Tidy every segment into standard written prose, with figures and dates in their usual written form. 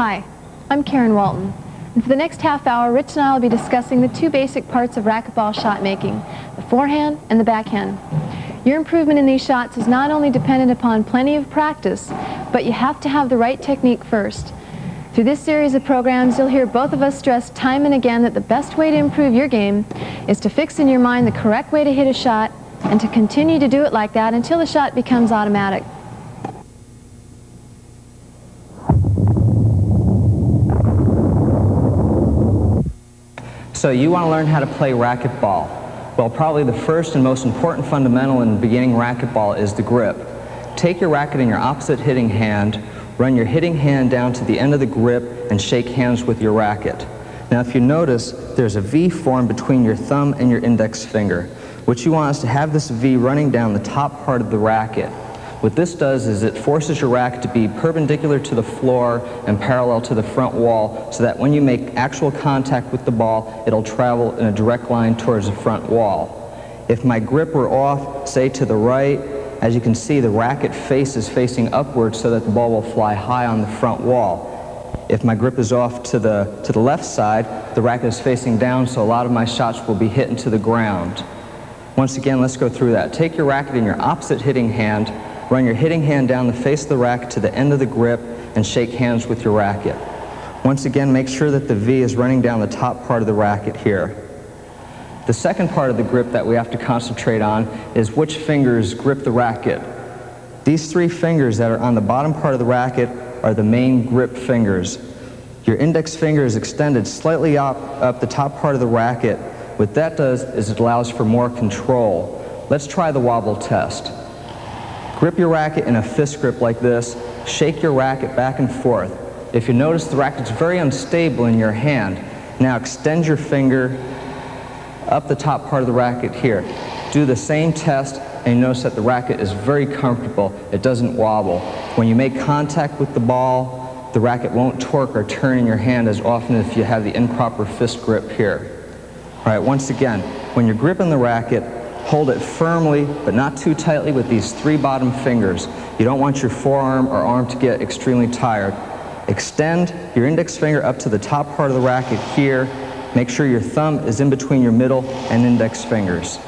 Hi, I'm Karin Walton, and for the next half hour, Rich and I will be discussing the two basic parts of racquetball shot making, the forehand and the backhand. Your improvement in these shots is not only dependent upon plenty of practice, but you have to have the right technique first. Through this series of programs, you'll hear both of us stress time and again that the best way to improve your game is to fix in your mind the correct way to hit a shot and to continue to do it like that until the shot becomes automatic. So you want to learn how to play racquetball. Well, probably the first and most important fundamental in beginning racquetball is the grip. Take your racket in your opposite hitting hand, run your hitting hand down to the end of the grip, and shake hands with your racket. Now if you notice, there's a V formed between your thumb and your index finger. What you want is to have this V running down the top part of the racket. What this does is it forces your racket to be perpendicular to the floor and parallel to the front wall so that when you make actual contact with the ball, it'll travel in a direct line towards the front wall. If my grip were off, say to the right, as you can see, the racket face is facing upwards so that the ball will fly high on the front wall. If my grip is off to the left side, the racket is facing down, so a lot of my shots will be hit into the ground. Once again, let's go through that. Take your racket in your opposite hitting hand, run your hitting hand down the face of the racket to the end of the grip, and shake hands with your racket. Once again, make sure that the V is running down the top part of the racket here. The second part of the grip that we have to concentrate on is which fingers grip the racket. These three fingers that are on the bottom part of the racket are the main grip fingers. Your index finger is extended slightly up the top part of the racket. What that does is it allows for more control. Let's try the wobble test. Grip your racket in a fist grip like this. Shake your racket back and forth. If you notice, the racket's very unstable in your hand. Now extend your finger up the top part of the racket here. Do the same test and you notice that the racket is very comfortable. It doesn't wobble. When you make contact with the ball, the racket won't torque or turn in your hand as often if you have the improper fist grip here. All right, once again, when you're gripping the racket, hold it firmly, but not too tightly with these three bottom fingers. You don't want your forearm or arm to get extremely tired. Extend your index finger up to the top part of the racket here. Make sure your thumb is in between your middle and index fingers.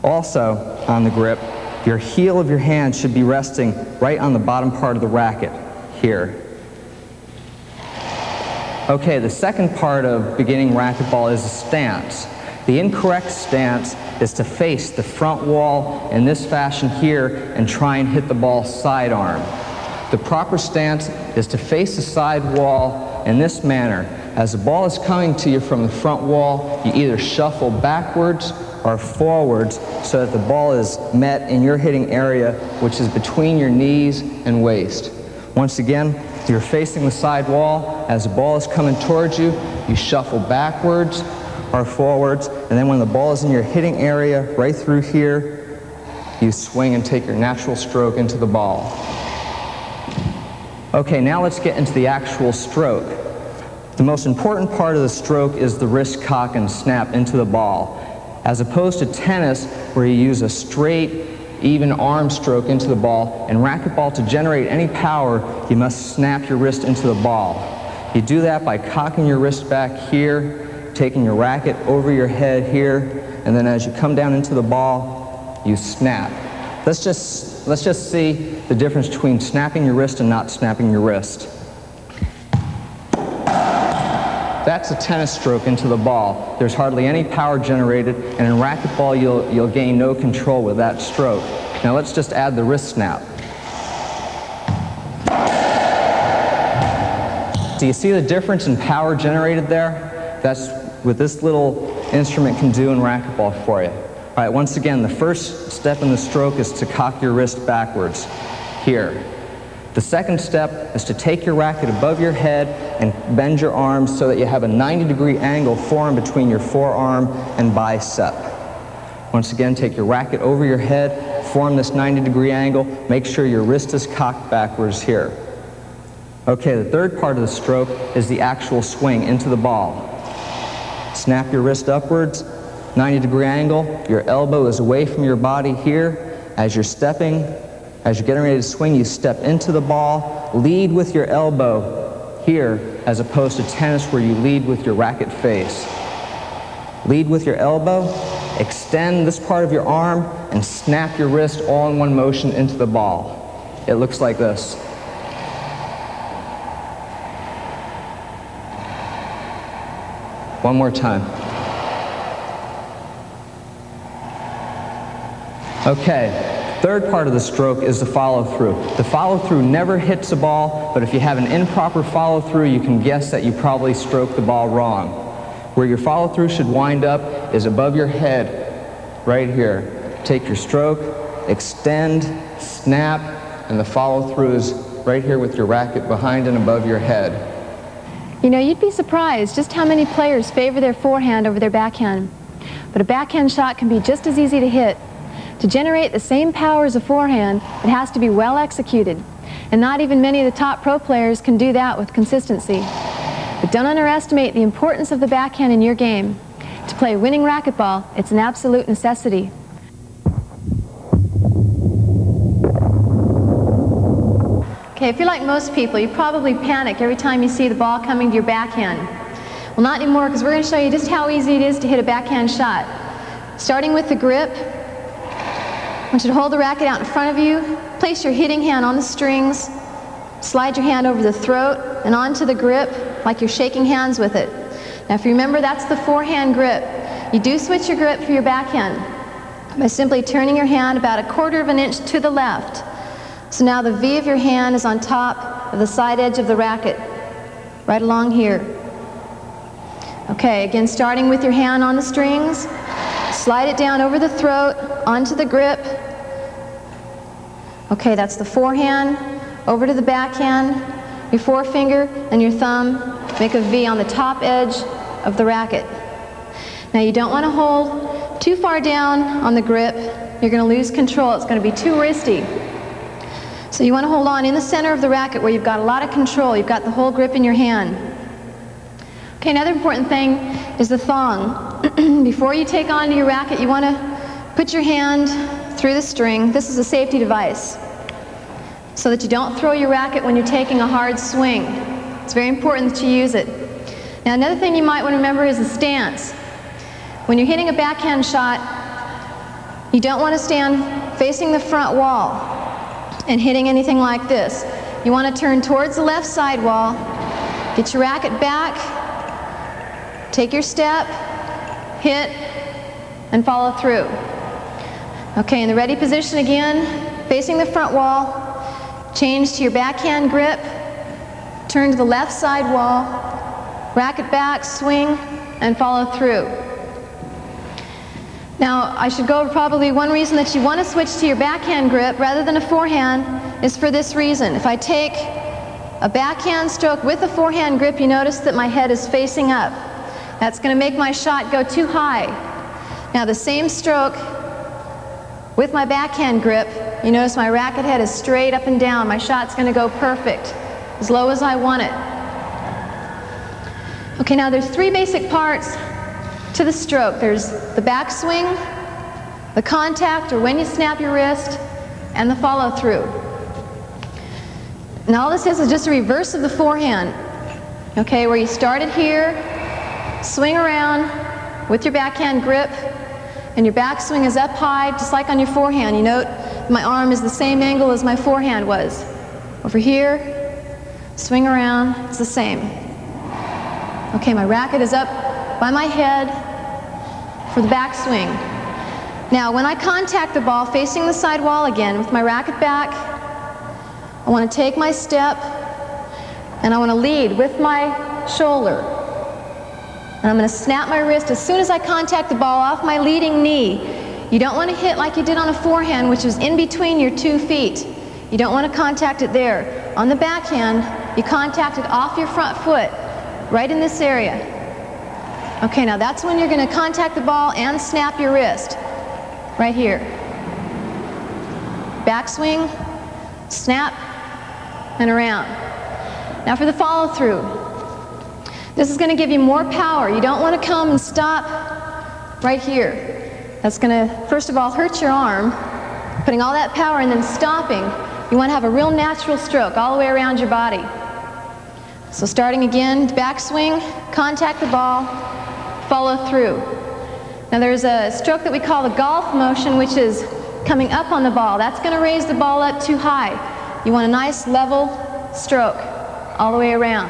Also, on the grip, your heel of your hand should be resting right on the bottom part of the racket here. Okay, the second part of beginning racquetball is a stance. The incorrect stance is to face the front wall in this fashion here and try and hit the ball sidearm. The proper stance is to face the side wall in this manner. As the ball is coming to you from the front wall, you either shuffle backwards or forwards so that the ball is met in your hitting area, which is between your knees and waist. Once again, you're facing the side wall. As the ball is coming towards you, you shuffle backwards or forwards, and then when the ball is in your hitting area right through here, you swing and take your natural stroke into the ball. Okay, now let's get into the actual stroke. The most important part of the stroke is the wrist cock and snap into the ball. As opposed to tennis, where you use a straight, even arm stroke into the ball, in racquetball, to generate any power, you must snap your wrist into the ball. You do that by cocking your wrist back here, taking your racket over your head here, and then as you come down into the ball, you snap. Let's just see the difference between snapping your wrist and not snapping your wrist. That's a tennis stroke into the ball. There's hardly any power generated, and in racquetball you'll gain no control with that stroke. Now let's just add the wrist snap. Do you see the difference in power generated there? That's what this little instrument can do in racquetball for you. All right, once again, the first step in the stroke is to cock your wrist backwards here. The second step is to take your racket above your head and bend your arms so that you have a 90-degree angle formed between your forearm and bicep. Once again, take your racket over your head, form this 90-degree angle, make sure your wrist is cocked backwards here. Okay, the third part of the stroke is the actual swing into the ball. Snap your wrist upwards, 90-degree angle, your elbow is away from your body here. As you're stepping, As you're getting ready to swing, you step into the ball, lead with your elbow here, as opposed to tennis where you lead with your racket face. Lead with your elbow, extend this part of your arm, and snap your wrist all in one motion into the ball. It looks like this. One more time. Okay, third part of the stroke is the follow-through. The follow-through never hits a ball, but if you have an improper follow-through, you can guess that you probably stroked the ball wrong. Where your follow-through should wind up is above your head, right here. Take your stroke, extend, snap, and the follow-through is right here with your racket behind and above your head. You know, you'd be surprised just how many players favor their forehand over their backhand. But a backhand shot can be just as easy to hit. To generate the same power as a forehand, it has to be well executed. And not even many of the top pro players can do that with consistency. But don't underestimate the importance of the backhand in your game. To play winning racquetball, it's an absolute necessity. Okay, if you're like most people, you probably panic every time you see the ball coming to your backhand. Well, not anymore, because we're going to show you just how easy it is to hit a backhand shot. Starting with the grip, I want you to hold the racket out in front of you, place your hitting hand on the strings, slide your hand over the throat and onto the grip like you're shaking hands with it. Now if you remember, that's the forehand grip. You do switch your grip for your backhand by simply turning your hand about 1/4 of an inch to the left. So now the V of your hand is on top of the side edge of the racket, right along here. Okay, again, starting with your hand on the strings, slide it down over the throat, onto the grip. Okay, that's the forehand, over to the backhand, your forefinger and your thumb make a V on the top edge of the racket. Now you don't want to hold too far down on the grip. You're going to lose control. It's going to be too wristy. So you want to hold on in the center of the racket where you've got a lot of control. You've got the whole grip in your hand. Okay, another important thing is the thong. Before you take onto your racket, you want to put your hand through the string. This is a safety device so that you don't throw your racket when you're taking a hard swing. It's very important that you use it. Now another thing you might want to remember is the stance. When you're hitting a backhand shot, you don't want to stand facing the front wall and hitting anything like this. You want to turn towards the left side wall, get your racket back, take your step, hit, and follow through. Okay, in the ready position again, facing the front wall, change to your backhand grip, turn to the left side wall, racket back, swing, and follow through. Now, I should go over probably one reason that you want to switch to your backhand grip rather than a forehand is for this reason. If I take a backhand stroke with a forehand grip, you notice that my head is facing up. That's going to make my shot go too high. Now, the same stroke with my backhand grip, you notice my racket head is straight up and down. My shot's going to go perfect, as low as I want it. Okay, now there's 3 basic parts to the stroke. There's the backswing, the contact, or when you snap your wrist, and the follow through. And all this is just a reverse of the forehand. Okay, where you started here, swing around with your backhand grip, and your backswing is up high, just like on your forehand. You note my arm is the same angle as my forehand was. Over here, swing around, it's the same. Okay, my racket is up by my head for the backswing. Now, when I contact the ball facing the side wall again with my racket back, I want to take my step and I want to lead with my shoulder. And I'm going to snap my wrist as soon as I contact the ball off my leading knee. You don't want to hit like you did on a forehand, which is in between your 2 feet. You don't want to contact it there. On the backhand, you contact it off your front foot, right in this area. Okay, now that's when you're going to contact the ball and snap your wrist. Right here. Backswing, snap, and around. Now for the follow through. This is going to give you more power. You don't want to come and stop right here. That's going to, first of all, hurt your arm. Putting all that power and then stopping. You want to have a real natural stroke all the way around your body. So starting again, backswing, contact the ball, follow through. Now there's a stroke that we call the golf motion, which is coming up on the ball. That's going to raise the ball up too high. You want a nice level stroke all the way around.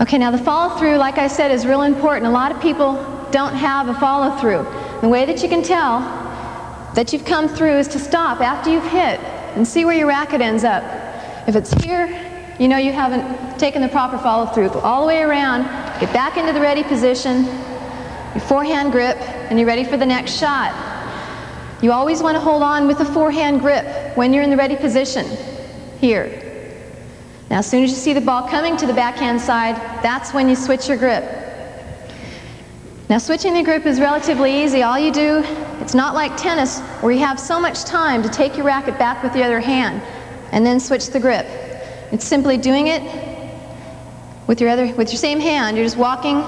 Okay, now the follow through, like I said, is real important. A lot of people don't have a follow through. The way that you can tell that you've come through is to stop after you've hit and see where your racket ends up. If it's here, you know you haven't taken the proper follow through. Go all the way around, get back into the ready position, your forehand grip, and you're ready for the next shot. You always want to hold on with the forehand grip when you're in the ready position, here. Now as soon as you see the ball coming to the backhand side, that's when you switch your grip. Now switching the grip is relatively easy. All you do, it's not like tennis where you have so much time to take your racket back with the other hand and then switch the grip. It's simply doing it with your same hand. You're just walking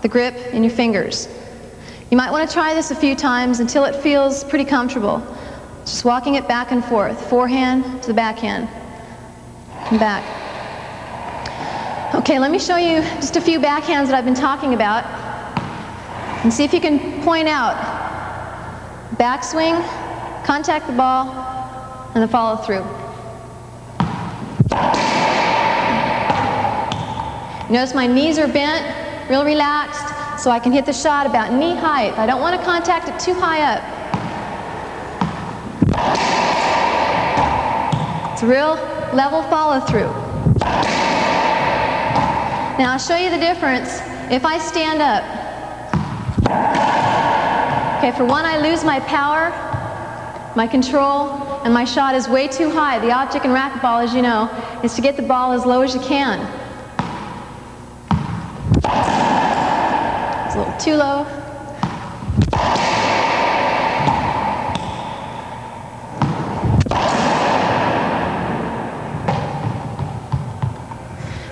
the grip in your fingers. You might want to try this a few times until it feels pretty comfortable. Just walking it back and forth, forehand to the backhand, and back. Okay, let me show you just a few backhands that I've been talking about and see if you can point out backswing, contact the ball, and the follow through. Notice my knees are bent, real relaxed, so I can hit the shot about knee height. I don't want to contact it too high up. It's a real level follow through. Now I'll show you the difference if I stand up. Okay, for one, I lose my power, my control, and my shot is way too high. The object in racquetball, as you know, is to get the ball as low as you can. It's a little too low.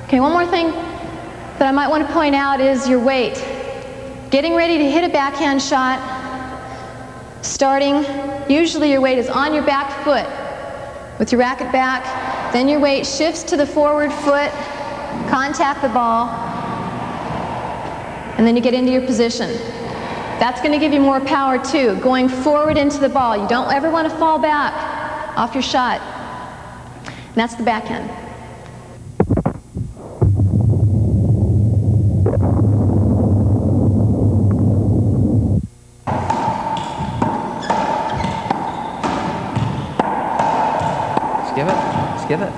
Okay, one more thing that I might want to point out is your weight. Getting ready to hit a backhand shot, starting, usually your weight is on your back foot with your racket back, then your weight shifts to the forward foot, contact the ball, and then you get into your position. That's going to give you more power too, going forward into the ball. You don't ever want to fall back off your shot. And that's the backhand. Give it.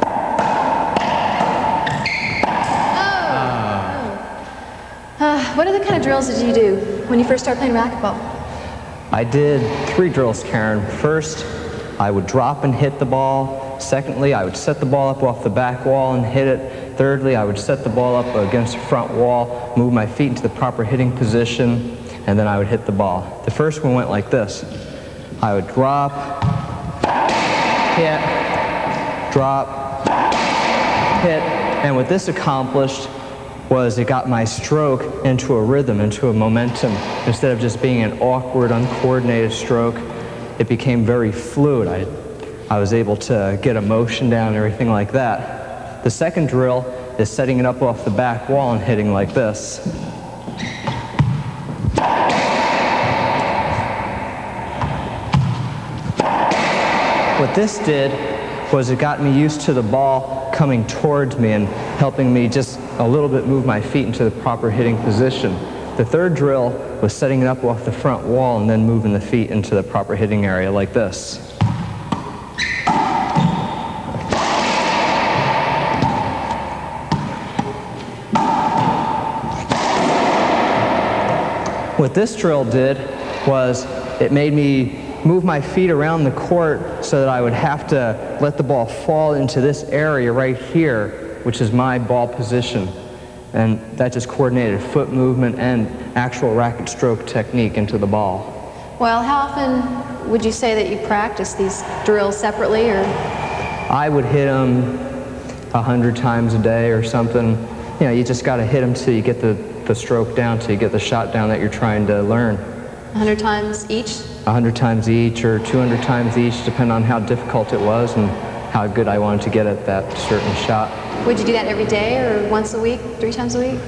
What other kind of drills did you do when you first started playing racquetball? I did 3 drills, Karen. First, I would drop and hit the ball. Secondly, I would set the ball up off the back wall and hit it. Thirdly, I would set the ball up against the front wall, move my feet into the proper hitting position, and then I would hit the ball. The first one went like this. I would drop, hit, drop, hit, and what this accomplished was it got my stroke into a rhythm, into a momentum. Instead of just being an awkward, uncoordinated stroke, it became very fluid. I was able to get a motion down and everything like that. The second drill is setting it up off the back wall and hitting like this. What this did was it got me used to the ball coming towards me and helping me just a little bit move my feet into the proper hitting position. The third drill was setting it up off the front wall and then moving the feet into the proper hitting area like this. What this drill did was it made me move my feet around the court so that I would have to let the ball fall into this area right here, which is my ball position. And that just coordinated foot movement and actual racket stroke technique into the ball. Well, how often would you say that you practice these drills separately, or? I would hit them 100 times a day or something. You know, you just got to hit them till you get the the stroke down till you get the shot down that you're trying to learn. 100 times each? 100 times each or 200 times each, depending on how difficult it was and how good I wanted to get at that certain shot. Would you do that every day or once a week, 3 times a week?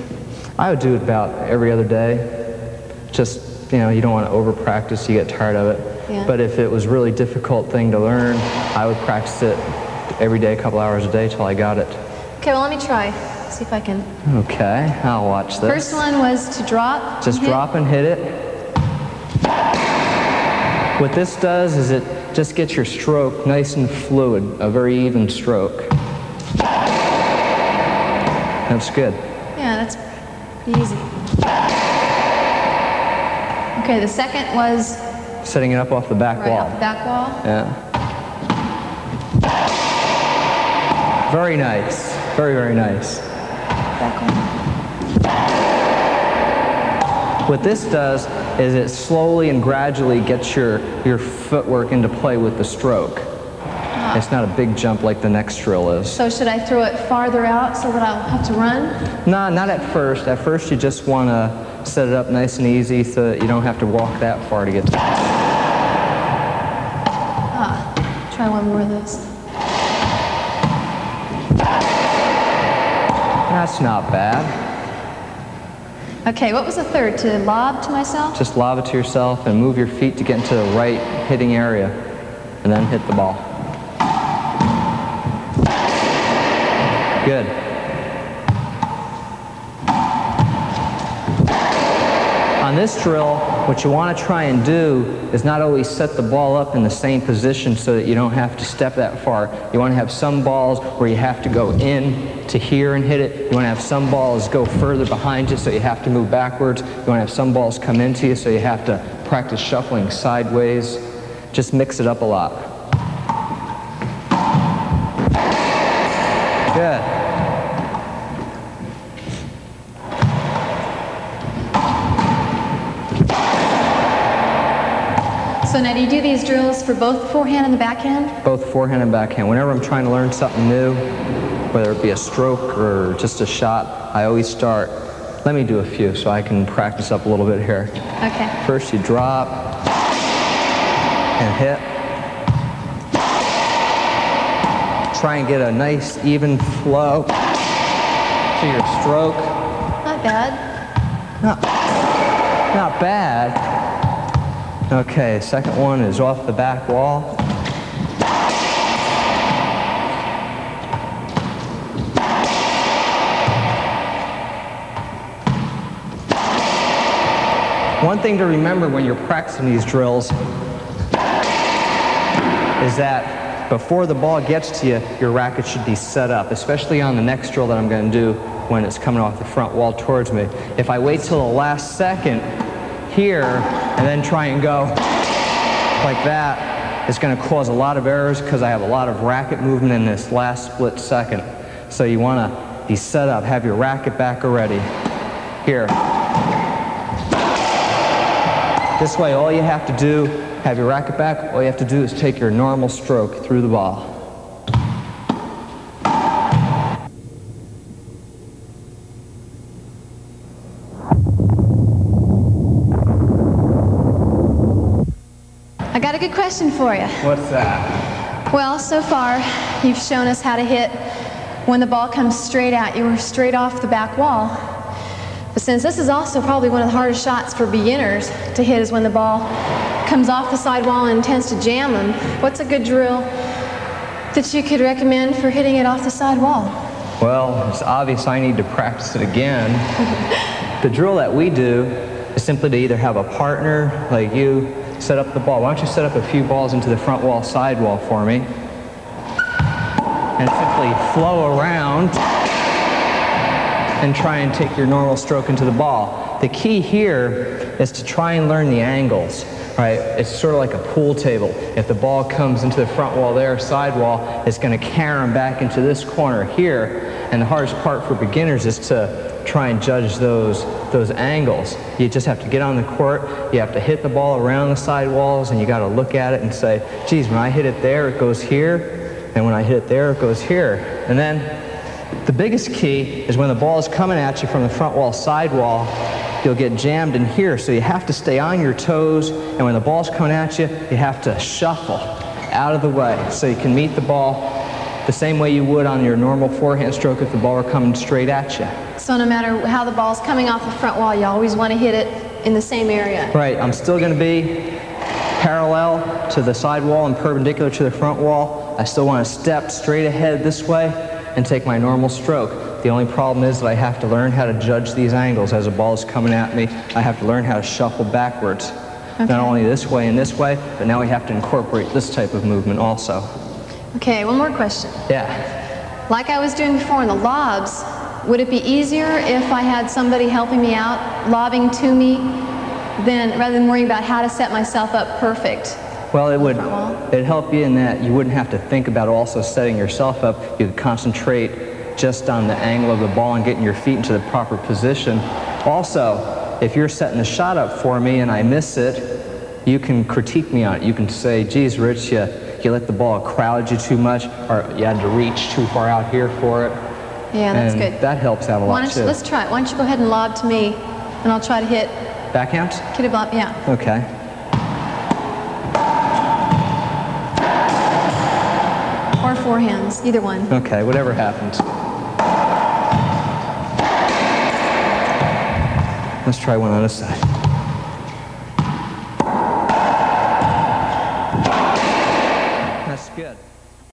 I would do it about every other day. Just, you know, you don't want to over practice, you get tired of it. Yeah. But if it was a really difficult thing to learn, I would practice it every day, a couple hours a day till I got it. Okay, well, let me try. See if I can. Okay, I'll watch this. First one was to drop. Just drop and hit it. What this does is it just gets your stroke nice and fluid, a very even stroke. That's good. Yeah, that's pretty easy. Okay, the second was? Setting it up off the back wall. Off the back wall? Yeah. Very nice. Very, very nice. Back wall. What this does is it slowly and gradually gets your footwork into play with the stroke. It's not a big jump like the next drill is. So should I throw it farther out so that I'll have to run? No, not at first. At first you just want to set it up nice and easy so that you don't have to walk that far to get to it. Try one more of this. That's not bad. Okay, what was the third? To lob to myself? Just lob it to yourself and move your feet to get into the right hitting area and then hit the ball. Good. On this drill, what you want to try and do is not always set the ball up in the same position so that you don't have to step that far. You want to have some balls where you have to go in to here and hit it. You want to have some balls go further behind you so you have to move backwards. You want to have some balls come into you so you have to practice shuffling sideways. Just mix it up a lot. Good. So now do you do these drills for both the forehand and the backhand? Both forehand and backhand. Whenever I'm trying to learn something new, whether it be a stroke or just a shot, I always start. Let me do a few so I can practice up a little bit here. Okay. First you drop and hit. Try and get a nice even flow to your stroke. Not bad. Not bad. Okay, second one is off the back wall. One thing to remember when you're practicing these drills is that before the ball gets to you, your racket should be set up, especially on the next drill that I'm going to do when it's coming off the front wall towards me. If I wait till the last second here and then try and go like that, it's going to cause a lot of errors because I have a lot of racket movement in this last split second. So you want to be set up, have your racket back already. Here. This way, all you have to do, have your racket back, all you have to do is take your normal stroke through the ball. I got a good question for you. What's that? Well, so far, you've shown us how to hit when the ball comes straight at you or straight off the back wall. But since this is also probably one of the hardest shots for beginners to hit is when the ball comes off the side wall and intends to jam them, what's a good drill that you could recommend for hitting it off the side wall? Well, it's obvious I need to practice it again. The drill that we do is simply to either have a partner like you set up the ball. Why don't you set up a few balls into the front wall, side wall for me, and simply flow around and try and take your normal stroke into the ball. The key here is to try and learn the angles, right? It's sort of like a pool table. If the ball comes into the front wall there, side wall, it's going to carry them back into this corner here. And the hardest part for beginners is to try and judge those angles. You just have to get on the court, you have to hit the ball around the side walls, and you got to look at it and say, geez, when I hit it there, it goes here, and when I hit it there, it goes here. And then The biggest key is when the ball is coming at you from the front wall, side wall, you'll get jammed in here, so you have to stay on your toes, and when the ball's coming at you, you have to shuffle out of the way so you can meet the ball the same way you would on your normal forehand stroke if the ball were coming straight at you. So no matter how the ball's coming off the front wall, you always want to hit it in the same area. Right, I'm still going to be parallel to the side wall and perpendicular to the front wall. I still want to step straight ahead this way and take my normal stroke. The only problem is that I have to learn how to judge these angles as a ball is coming at me. I have to learn how to shuffle backwards. Okay. Not only this way and this way, but now we have to incorporate this type of movement also. Okay, one more question. Yeah. Like I was doing before in the lobs, would it be easier if I had somebody helping me out, lobbing to me, rather than worrying about how to set myself up perfect? Well, it'd help you in that you wouldn't have to think about also setting yourself up. You could concentrate just on the angle of the ball and getting your feet into the proper position. Also, if you're setting the shot up for me and I miss it, you can critique me on it. You can say, geez, Rich, you let the ball crowd you too much, or you had to reach too far out here for it. Yeah, that's good. That helps out a lot too. Let's try it. Why don't you go ahead and lob to me, and I'll try to hit. Backhand? Hit a lob, yeah. Okay. Or forehands, either one. Okay, whatever happens. Let's try one on this side.